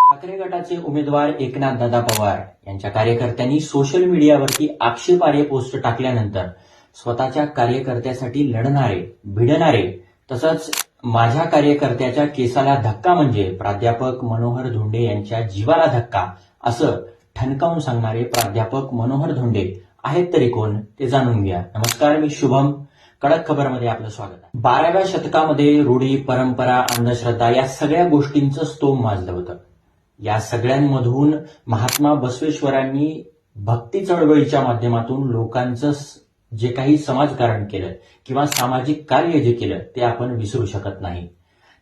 ठाकरे गटाचे उमेदवार एकनाथदादा पवार यांच्या कार्यकर्त्यांनी सोशल मीडियावरती आक्षेपार्ह पोस्ट टाकल्यानंतर स्वतःच्या कार्यकर्त्यासाठी लढणारे, भिडणारे तसंच माझ्या कार्यकर्त्याच्या केसाला धक्का म्हणजे प्राध्यापक मनोहर धोंडे यांच्या जीवाला धक्का असं ठणकावून सांगणारे प्राध्यापक मनोहर धोंडे आहेत तरी कोण ते जाणून घ्या. नमस्कार, मी शुभम. कडक खबरमध्ये आपलं स्वागत आहे. 12व्या शतकामध्ये रूढी, परंपरा, अंधश्रद्धा या सगळ्या गोष्टींचं स्तोम माजलं होतं. या सगळ्यांमधून महात्मा बसवेश्वरांनी भक्ती चळवळीच्या माध्यमातून लोकांचं जे काही समाजकारण केलं किंवा सामाजिक कार्य जे केलं ते आपण विसरू शकत नाही.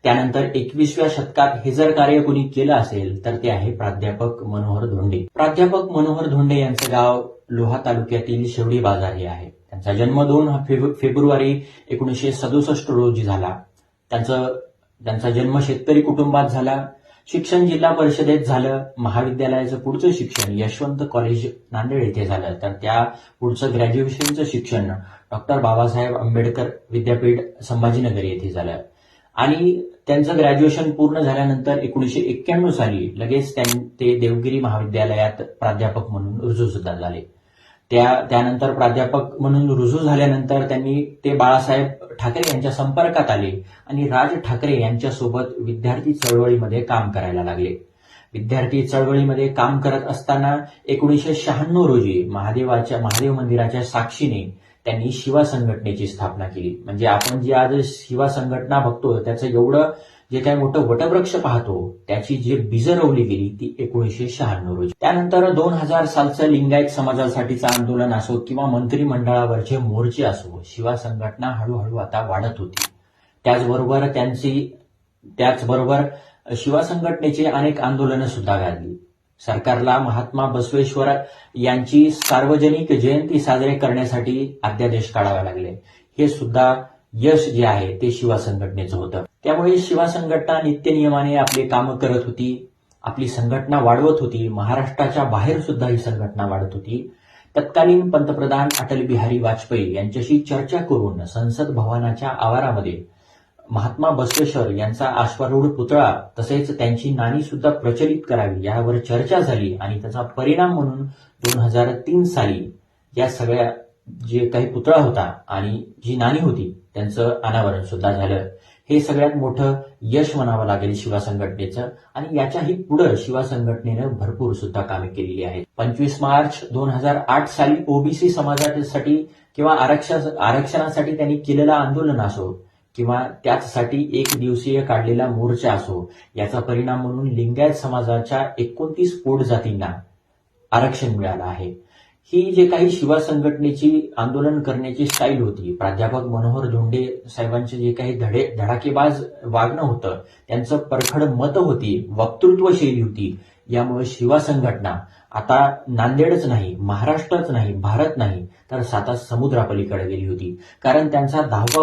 त्यानंतर 21व्या शतकात हे जर कार्य कोणी केलं असेल तर ते आहे प्राध्यापक मनोहर धोंडे. प्राध्यापक मनोहर धोंडे यांचं गाव लोहा तालुक्यातील शेवडी बाजार हे आहे. त्यांचा जन्म 2 फेब्रुवारी 1967 रोजी झाला. त्यांचा जन्म शेतकरी कुटुंबात झाला. शिक्षण जिल्हा परिषदेत झालं. महाविद्यालयाचं पुढचं शिक्षण यशवंत कॉलेज नांदेड येथे झालं. तर त्या पुढचं ग्रॅज्युएशनचं शिक्षण डॉक्टर बाबासाहेब आंबेडकर विद्यापीठ संभाजीनगर येथे झालं. आणि त्यांचं ग्रॅज्युएशन पूर्ण झाल्यानंतर 1991 साली लगेच ते देवगिरी महाविद्यालयात प्राध्यापक म्हणून रुजू सुद्धा झाले. त्यानंतर प्राध्यापक म्हणून रुजू झाल्यानंतर ते बाळासाहेब ठाकरे यांच्या संपर्कात आले आणि राज ठाकरे यांच्यासोबत विद्यार्थी चळवळीमध्ये काम करायला लागले. विद्यार्थी चळवळीमध्ये काम करत असताना 1996 रोजी महादेव मंदिराच्या साक्षीने त्यांनी शिवा संघटनेची स्थापना केली. म्हणजे आपण जी आज शिवा संघटना बघतो त्याचं एवढं जे काही मोठं वटवृक्ष पाहतो त्याची जी बीजं रोवली गेली ती 1996 रोजी. त्यानंतर 2000 सालचं लिंगायत समाजासाठीचं आंदोलन असो किंवा मंत्रिमंडळावरचे मोर्चे असो, शिवा संघटना हळूहळू आता वाढत होती. त्याचबरोबर शिवा संघटनेची अनेक आंदोलनं सुद्धा गाजली. सरकारला महात्मा बसवेश्वर यांची सार्वजनिक जयंती साजरे करण्यासाठी अध्यादेश काढावे लागले. हे सुद्धा यश जे आहे ते शिवा संघटनेचं होतं. त्यामुळे शिवा संघटना नित्यनियमाने आपले कामं करत होती, आपली संघटना वाढवत होती. महाराष्ट्राच्या बाहेर सुद्धा ही संघटना वाढत होती. तत्कालीन पंतप्रधान अटल बिहारी वाजपेयी यांच्याशी चर्चा करून संसद भवनाच्या आवारामध्ये महात्मा बसवेश्वर यांचा अश्वारूढ पुतळा तसेच त्यांची नाणी सुद्धा प्रचलित करावी यावर चर्चा झाली आणि त्याचा परिणाम म्हणून 2003 साली या सगळ्या जे काही पुतळा होता आणि जी नाणी होती त्यांचं अनावरण सुद्धा झालं. हे सगळ्यात मोठं यश म्हणावं लागेल शिवा संघटनेचं. आणि याच्याही पुढे शिवा संघटनेनं भरपूर सुद्धा कामे केलेली आहेत. 25 मार्च 2008 साली ओबीसी समाजासाठी किंवा आरक्षणासाठी त्यांनी केलेलं आंदोलन असो किंवा त्याचसाठी 1 दिवसीय काढलेला मोर्चा असो, याचा परिणाम म्हणून लिंगायत समाजाच्या 29 पोट जातींना आरक्षण मिळालं आहे. ही जे काही शिवा संघटनेची आंदोलन करण्याची स्टाईल होती, प्राध्यापक मनोहर धोंडे साहेबांचे जे काही धडाकेबाज वागणं होतं, त्यांचं परखड मत होती, वक्तृत्व शैली होती, यामुळे शिवा संघटना आता नांदेडच नाही, महाराष्ट्रच नाही, भारत नाही तर 7 समुद्रापलीकडे गेली होती. कारण त्यांचा 10वा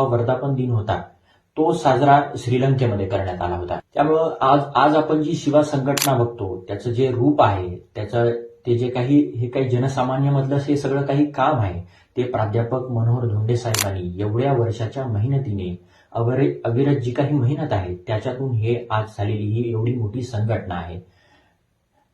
वर्धापन दिन होता तो साजरा श्रीलंकेमध्ये करण्यात आला होता. त्यामुळं आज आपण जी शिवा संघटना बघतो त्याचं जे रूप आहे, ते जे काही जनसामान्य मधलं हे सगळं काही काम आहे ते प्राध्यापक मनोहर धोंडे साहेबांनी एवढ्या वर्षाच्या मेहनतीने अविरत जी काही मेहनत आहे त्याच्यातून हे आज झालेली ही एवढी मोठी संघटना आहे.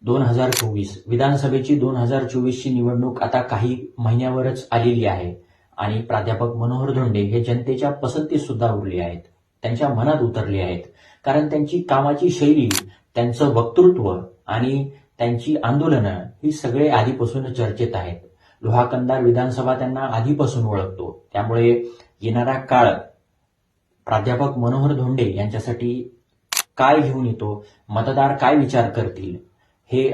2024 विधानसभेची 2024ची निवडणूक आता काही महिन्यावरच आलेली आहे आणि प्राध्यापक मनोहर धोंडे हे जनतेच्या पसंतीत सुद्धा उरले आहेत, त्यांच्या मनात उतरले आहेत. कारण त्यांची कामाची शैली, त्यांचं वक्तृत्व आणि त्यांची आंदोलनं ही सगळे आधीपासून चर्चेत आहेत. लोहा कंधार विधानसभा त्यांना आधीपासून ओळखतो. त्यामुळे येणारा काळ प्राध्यापक मनोहर धोंडे यांच्यासाठी काय घेऊन येतो, मतदार काय विचार करतील हे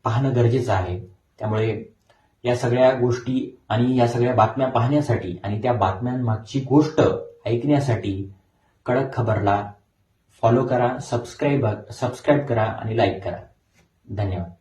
पाहणं गरजेचं आहे. त्यामुळे या सगळ्या गोष्टी आणि या सगळ्या बातम्या पाहण्यासाठी आणि त्या बातम्यांमागची गोष्ट ऐकण्यासाठी कडक खबरला फॉलो करा, सबस्क्राईब करा आणि लाईक करा. धन्यवाद.